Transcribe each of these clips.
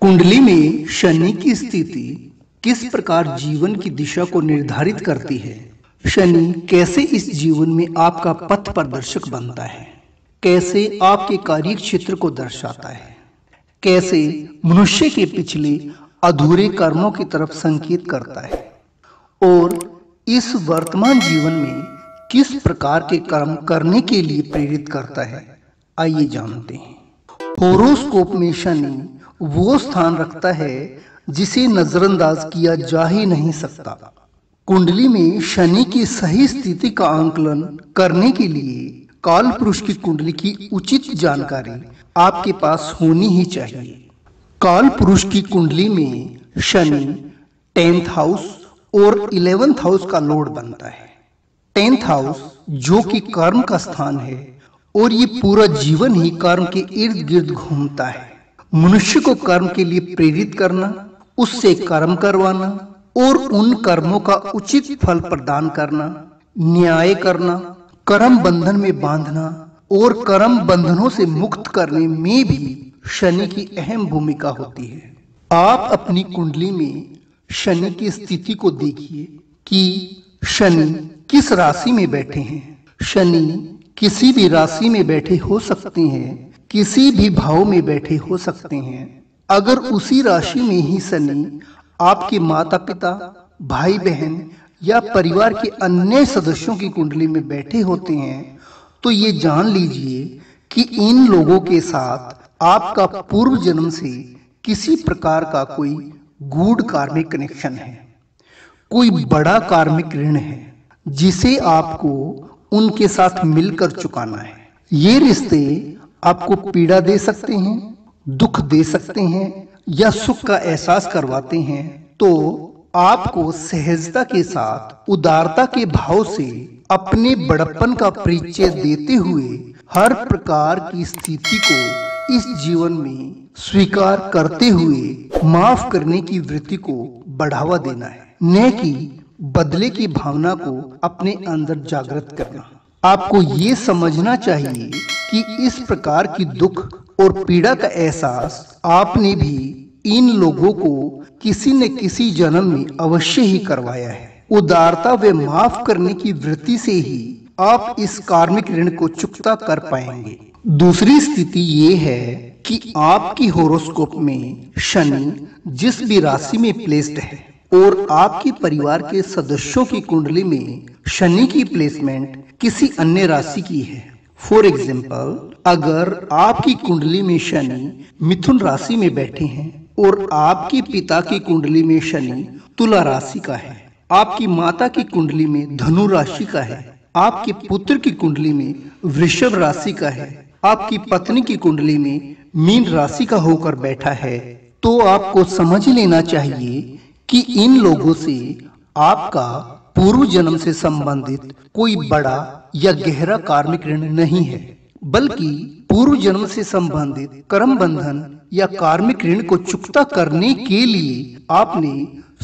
कुंडली में शनि की स्थिति किस प्रकार जीवन की दिशा को निर्धारित करती है? शनि कैसे इस जीवन में आपका पथ प्रदर्शक बनता है? कैसे आपके कार्य क्षेत्र को दर्शाता है? कैसे मनुष्य के पिछले अधूरे कर्मों की तरफ संकेत करता है? और इस वर्तमान जीवन में किस प्रकार के कर्म करने के लिए प्रेरित करता है? आइए जानते हैं। होरोस्कोप में शनि वो स्थान रखता है जिसे नजरअंदाज किया जा ही नहीं सकता। कुंडली में शनि की सही स्थिति का आंकलन करने के लिए काल पुरुष की कुंडली की उचित जानकारी आपके पास होनी ही चाहिए। काल पुरुष की कुंडली में शनि 10th हाउस और 11th हाउस का लॉर्ड बनता है। 10th हाउस जो कि कर्म का स्थान है और ये पूरा जीवन ही कर्म के इर्द गिर्द घूमता है। मनुष्य को कर्म के लिए प्रेरित करना, उससे कर्म करवाना और उन कर्मों का उचित फल प्रदान करना, न्याय करना, कर्म बंधन में बांधना और कर्म बंधनों से मुक्त करने में भी शनि की अहम भूमिका होती है। आप अपनी कुंडली में शनि की स्थिति को देखिए कि शनि किस राशि में बैठे हैं। शनि किसी भी राशि में बैठे हो सकते हैं, किसी भी भाव में बैठे हो सकते हैं। अगर उसी राशि में ही शनि आपके माता पिता, भाई बहन या परिवार के अन्य सदस्यों की कुंडली में बैठे होते हैं तो ये जान लीजिए कि इन लोगों के साथ आपका पूर्व जन्म से किसी प्रकार का कोई गूढ़ कार्मिक कनेक्शन है, कोई बड़ा कार्मिक ऋण है जिसे आपको उनके साथ मिलकर चुकाना है। ये रिश्ते आपको पीड़ा दे सकते हैं, दुख दे सकते हैं या सुख का एहसास करवाते हैं। तो आपको सहजता के साथ उदारता के भाव से अपने बड़प्पन का परिचय देते हुए हर प्रकार की स्थिति को इस जीवन में स्वीकार करते हुए माफ करने की वृत्ति को बढ़ावा देना है, न कि बदले की भावना को अपने अंदर जागृत करना। आपको ये समझना चाहिए कि इस प्रकार की दुख और पीड़ा का एहसास आपने भी इन लोगों को किसी न किसी जन्म में अवश्य ही करवाया है। उदारता व माफ करने की वृत्ति से ही आप इस कार्मिक ऋण को चुकता कर पाएंगे। दूसरी स्थिति ये है कि आपकी होरोस्कोप में शनि जिस भी राशि में प्लेस्ड है और आपके परिवार के सदस्यों की कुंडली में शनि की प्लेसमेंट किसी अन्य राशि की है। फॉर एग्जाम्पल, अगर आपकी कुंडली में शनि मिथुन राशि में बैठे हैं और आपके पिता की कुंडली में शनि तुला राशि का है, आपकी माता की कुंडली में धनु राशि का है, आपके पुत्र की कुंडली में वृषभ राशि का है, आपकी पत्नी की कुंडली में मीन राशि का होकर बैठा है, तो आपको समझ लेना चाहिए कि इन लोगों से आपका पूर्व जन्म से संबंधित कोई बड़ा या गहरा कार्मिक ऋण नहीं है, बल्कि पूर्व जन्म से संबंधित कर्म बंधन या कार्मिक ऋण को चुकता करने के लिए आपने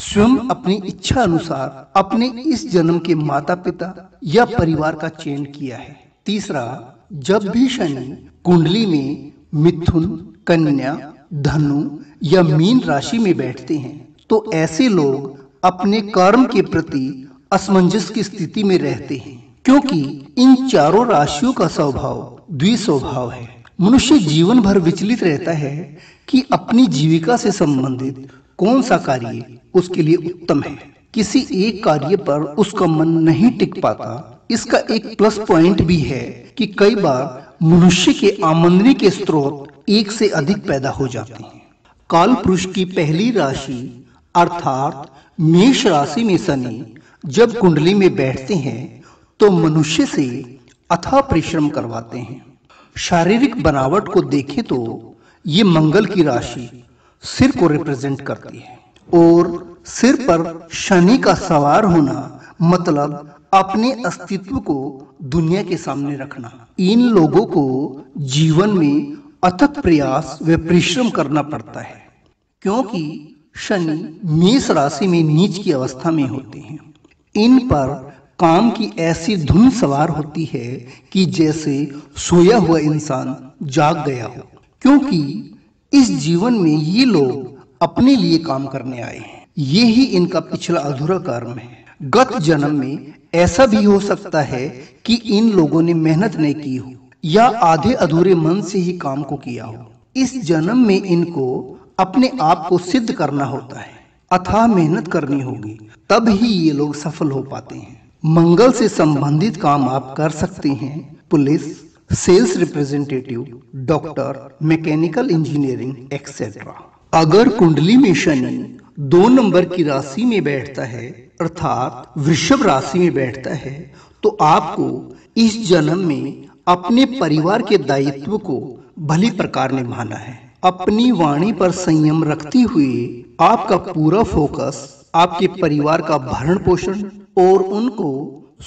स्वयं अपनी इच्छा अनुसार अपने इस जन्म के माता पिता या परिवार का चयन किया है। तीसरा, जब भी शनि कुंडली में मिथुन, कन्या, धनु या मीन राशि में बैठते हैं तो ऐसे लोग अपने कर्म के प्रति असमंजस की स्थिति में रहते हैं, क्योंकि इन चारों राशियों का स्वभाव द्विस्वभाव है। मनुष्य जीवन भर विचलित रहता है कि अपनी जीविका से संबंधित कौन सा कार्य उसके लिए उत्तम है। किसी एक कार्य पर उसका मन नहीं टिक पाता। इसका एक प्लस पॉइंट भी है कि कई बार मनुष्य के आमदनी के स्रोत एक से अधिक पैदा हो जाते हैं। काल पुरुष की पहली राशि अर्थात मेष राशि में शनि जब कुंडली में बैठते हैं तो मनुष्य से अथाह परिश्रम करवाते हैं। शारीरिक बनावट को देखें तो ये मंगल की राशि सिर को रिप्रेजेंट करती है और सिर पर शनि का सवार होना मतलब अपने अस्तित्व को दुनिया के सामने रखना। इन लोगों को जीवन में अथक प्रयास व परिश्रम करना पड़ता है, क्योंकि शनि मेष राशि में नीच की अवस्था में होते हैं। इन पर काम की ऐसी धुन सवार होती है कि जैसे सोया हुआ इंसान जाग गया हो, क्योंकि इस जीवन में ये लोग अपने लिए काम करने आए हैं। ये ही इनका पिछला अधूरा कर्म है। गत जन्म में ऐसा भी हो सकता है कि इन लोगों ने मेहनत नहीं की हो या आधे अधूरे मन से ही काम को किया हो। इस जन्म में इनको अपने आप को सिद्ध करना होता है, अथाह मेहनत करनी होगी, तब ही ये लोग सफल हो पाते हैं। मंगल से संबंधित काम आप कर सकते हैं। Police, sales representative, doctor, mechanical engineering etcetera. अगर कुंडली में शनि 2 नंबर की राशि में बैठता है अर्थात वृषभ राशि में बैठता है तो आपको इस जन्म में अपने परिवार के दायित्व को भली प्रकार निभाना है। अपनी वाणी पर संयम रखते हुए आपका पूरा फोकस आपके परिवार का भरण पोषण और उनको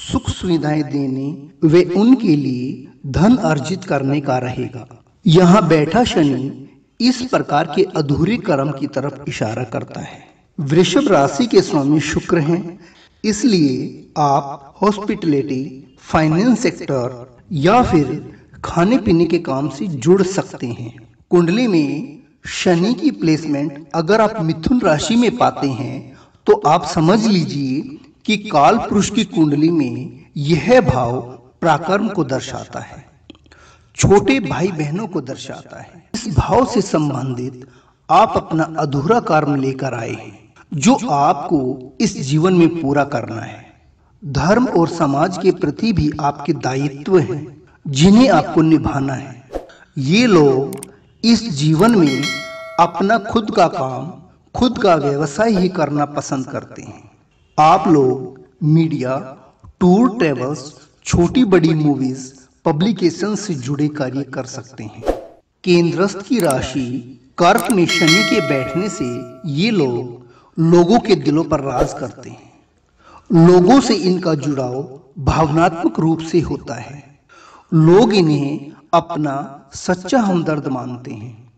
सुख सुविधाएं देने व उनके लिए धन अर्जित करने का रहेगा। यहाँ बैठा शनि इस प्रकार के अधूरे कर्म की तरफ इशारा करता है। वृषभ राशि के स्वामी शुक्र हैं, इसलिए आप हॉस्पिटलिटी, फाइनेंस सेक्टर या फिर खाने पीने के काम से जुड़ सकते हैं। कुंडली में शनि की प्लेसमेंट अगर आप मिथुन राशि में पाते हैं तो आप समझ लीजिए कि काल पुरुष की कुंडली में यह भाव पराक्रम को दर्शाता है, छोटे भाई बहनों को दर्शाता है। इस भाव से संबंधित आप अपना अधूरा कर्म लेकर आए हैं जो आपको इस जीवन में पूरा करना है। धर्म और समाज के प्रति भी आपके दायित्व हैं जिन्हें आपको निभाना है। ये लोग इस जीवन में अपना खुद का काम, खुद का व्यवसाय ही करना पसंद करते हैं। आप लोग मीडिया, टूर ट्रेवल्स, छोटी बड़ी मूवीज, पब्लिकेशन से जुड़े कार्य कर सकते हैं। केंद्रस्थ की राशि कर्क में शनि के बैठने से ये लोग लोगों के दिलों पर राज करते हैं। लोगों से इनका जुड़ाव भावनात्मक रूप से होता है। लोग इन्हें अपना सच्चा हमदर्द मानते हैं।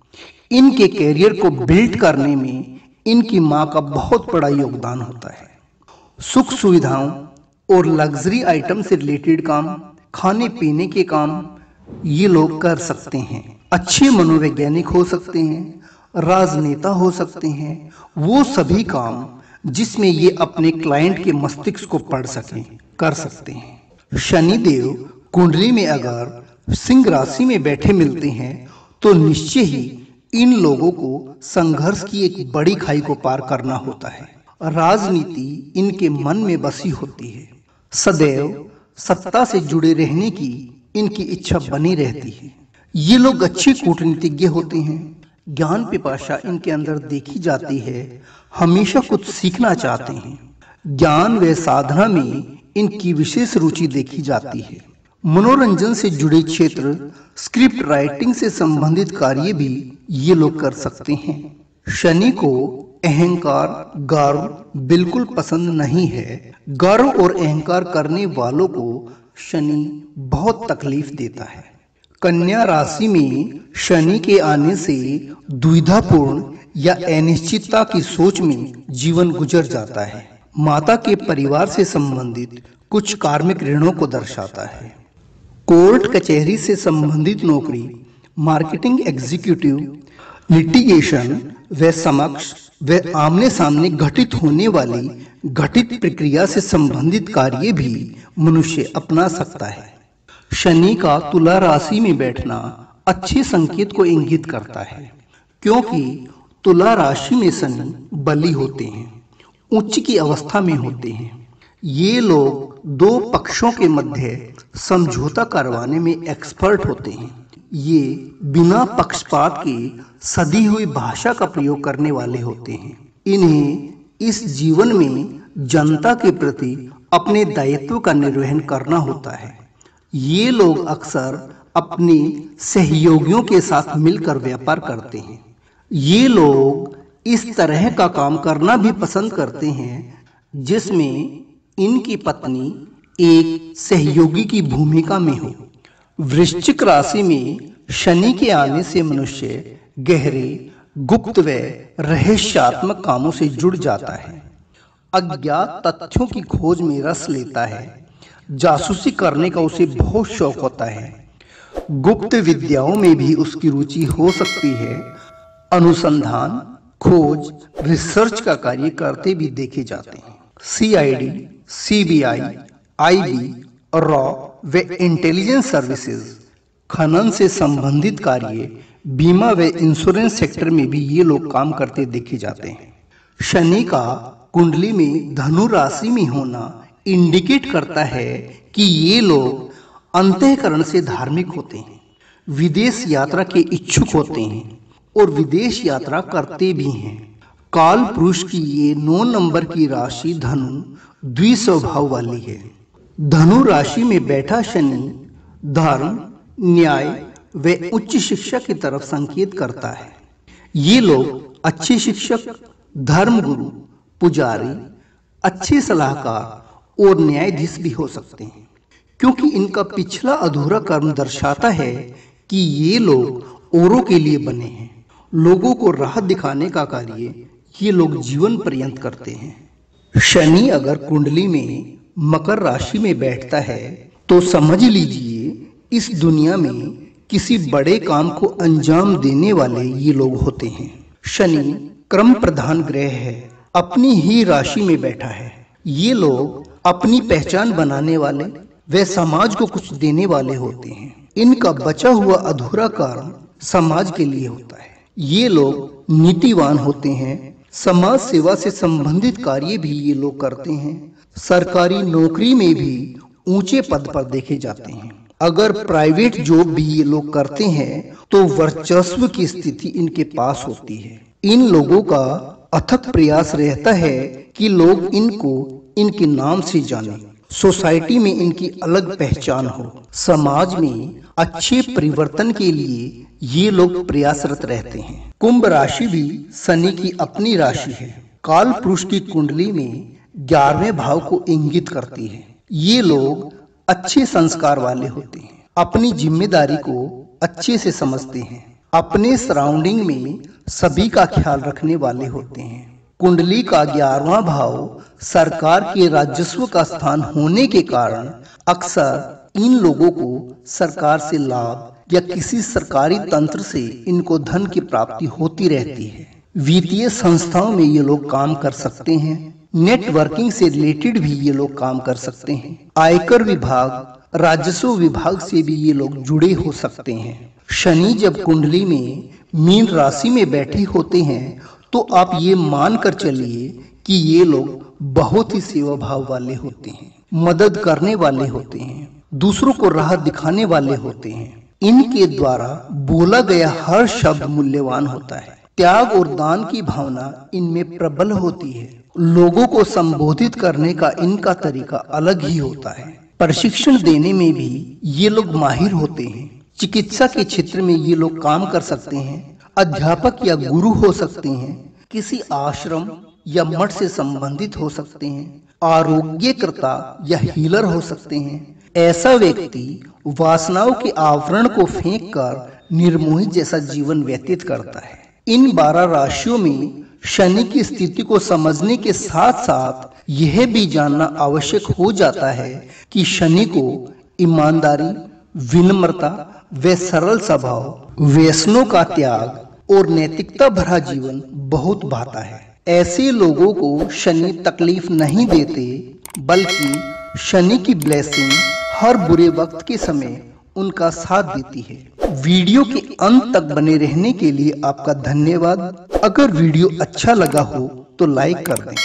इनके कैरियर को बिल्ड करने में इनकी मां का बहुत बड़ा योगदान होता है। सुख सुविधाओं और लग्जरी आइटम से रिलेटेड काम, खाने पीने के काम ये लोग कर सकते हैं। अच्छे मनोवैज्ञानिक हो सकते हैं, राजनेता हो सकते हैं, वो सभी काम जिसमें ये अपने क्लाइंट के मस्तिष्क को पढ़ सकें कर सकते हैं। शनिदेव कुंडली में अगर सिंह राशि में बैठे मिलते हैं तो निश्चय ही इन लोगों को संघर्ष की एक बड़ी खाई को पार करना होता है। राजनीति इनके मन में बसी होती है। सदैव सत्ता से जुड़े रहने की इनकी इच्छा बनी रहती है। ये लोग अच्छे कूटनीतिज्ञ होते हैं। ज्ञान पिपाशा इनके अंदर देखी जाती है। हमेशा कुछ सीखना चाहते हैं। ज्ञान व साधना में इनकी विशेष रुचि देखी जाती है। मनोरंजन से जुड़े क्षेत्र, स्क्रिप्ट राइटिंग से संबंधित कार्य भी ये लोग कर सकते हैं। शनि को अहंकार, गर्व बिल्कुल पसंद नहीं है। गर्व और अहंकार करने वालों को शनि बहुत तकलीफ देता है। कन्या राशि में शनि के आने से दुविधापूर्ण या अनिश्चितता की सोच में जीवन गुजर जाता है। माता के परिवार से संबंधित कुछ कार्मिक ऋणों को दर्शाता है। कोर्ट कचहरी से संबंधित नौकरी, मार्केटिंग एग्जीक्यूटिव, लिटिगेशन व समक्ष व आमने सामने घटित होने वाली घटित प्रक्रिया से संबंधित कार्य भी मनुष्य अपना सकता है। शनि का तुला राशि में बैठना अच्छे संकेत को इंगित करता है, क्योंकि तुला राशि में शनि बली होते हैं, उच्च की अवस्था में होते हैं। ये लोग दो पक्षों के मध्य समझौता करवाने में एक्सपर्ट होते हैं। ये बिना पक्षपात के सदी हुई भाषा का प्रयोग करने वाले होते हैं। इन्हें इस जीवन में जनता के प्रति अपने दायित्व का निर्वहन करना होता है। ये लोग अक्सर अपने सहयोगियों के साथ मिलकर व्यापार करते हैं। ये लोग इस तरह का काम करना भी पसंद करते हैं जिसमें इनकी पत्नी एक सहयोगी की भूमिका में हो। वृश्चिक राशि में शनि के आने से मनुष्य गहरे, गुप्त व रहस्यात्मक कामों से जुड़ जाता है। अज्ञात तथ्यों की खोज में रस लेता है। जासूसी करने का उसे बहुत शौक होता है। गुप्त विद्याओं में भी उसकी रुचि हो सकती है। अनुसंधान, खोज, रिसर्च का कार्य करते भी देखे जाते हैं। CID, CBI, IB, रॉ व इंटेलिजेंस सर्विसेज, खनन से संबंधित कार्य, बीमा व इंश्योरेंस सेक्टर में भी ये लोग काम करते देखे जाते हैं। शनि का कुंडली में धनु राशि में होना इंडिकेट करता है कि ये लोग अंतःकरण से धार्मिक होते हैं, विदेश यात्रा के इच्छुक होते हैं और विदेश यात्रा करते भी हैं। काल पुरुष की ये 9 नंबर की राशि धनु द्विस्वभाव वाली है। धनु राशि में बैठा शनि धर्म, न्याय व उच्च शिक्षा की तरफ संकेत करता है। ये लोग अच्छे शिक्षक, धर्म गुरु, पुजारी, अच्छे सलाहकार और न्यायाधीश भी हो सकते हैं, क्योंकि इनका पिछला अधूरा कर्म दर्शाता है कि ये लोग औरों के लिए बने हैं। लोगों को राह दिखाने का कार्य ये लोग जीवन पर्यंत करते हैं। शनि अगर कुंडली में मकर राशि में बैठता है तो समझ लीजिए इस दुनिया में किसी बड़े काम को अंजाम देने वाले ये लोग होते हैं। शनि क्रम प्रधान ग्रह है, अपनी ही राशि में बैठा है। ये लोग अपनी पहचान बनाने वाले वे समाज को कुछ देने वाले होते हैं। इनका बचा हुआ अधूरा कार्य समाज के लिए होता है। ये लोग नीतिवान होते हैं, समाज सेवा से संबंधित कार्य भी ये लोग करते हैं। सरकारी नौकरी में भी ऊंचे पद पर देखे जाते हैं। अगर प्राइवेट जॉब भी ये लोग करते हैं तो वर्चस्व की स्थिति इनके पास होती है। इन लोगों का अथक प्रयास रहता है कि लोग इनको इनके नाम से जाने, सोसाइटी में इनकी अलग पहचान हो। समाज में अच्छे परिवर्तन के लिए ये लोग प्रयासरत रहते हैं। कुंभ राशि भी शनि की अपनी राशि है। काल पुरुष की कुंडली में 11वें भाव को इंगित करती है। ये लोग अच्छे संस्कार वाले होते हैं, अपनी जिम्मेदारी को अच्छे से समझते हैं, अपने सराउंडिंग में सभी का ख्याल रखने वाले होते हैं। कुंडली का 11वां भाव सरकार के राजस्व का स्थान होने के कारण अक्सर इन लोगों को सरकार से लाभ या किसी सरकारी तंत्र से इनको धन की प्राप्ति होती रहती है। वित्तीय संस्थाओं में ये लोग काम कर सकते हैं। नेटवर्किंग से रिलेटेड भी ये लोग काम कर सकते हैं। आयकर विभाग, राजस्व विभाग से भी ये लोग जुड़े हो सकते हैं। शनि जब कुंडली में मीन राशि में बैठे होते हैं तो आप ये मान कर चलिए कि ये लोग बहुत ही सेवा भाव वाले होते हैं, मदद करने वाले होते हैं, दूसरों को राह दिखाने वाले होते हैं। इनके द्वारा बोला गया हर शब्द मूल्यवान होता है। त्याग और दान की भावना इनमें प्रबल होती है। लोगों को संबोधित करने का इनका तरीका अलग ही होता है। प्रशिक्षण देने में भी ये लोग माहिर होते हैं। चिकित्सा के क्षेत्र में ये लोग काम कर सकते हैं। अध्यापक या गुरु हो सकते हैं, किसी आश्रम या मठ से संबंधित हो सकते हैं, आरोग्यकर्ता या हीलर हो सकते हैं। ऐसा व्यक्ति वासनाओं के आवरण को फेंककर निर्मोही जैसा जीवन व्यतीत करता है। इन 12 राशियों में शनि की स्थिति को समझने के साथ साथ यह भी जानना आवश्यक हो जाता है कि शनि को ईमानदारी, विनम्रता व सरल स्वभाव, व्यसनों का त्याग और नैतिकता भरा जीवन बहुत भाता है। ऐसे लोगों को शनि तकलीफ नहीं देते, बल्कि शनि की ब्लेसिंग हर बुरे वक्त के समय उनका साथ देती है। वीडियो के अंत तक बने रहने के लिए आपका धन्यवाद। अगर वीडियो अच्छा लगा हो तो लाइक कर दें।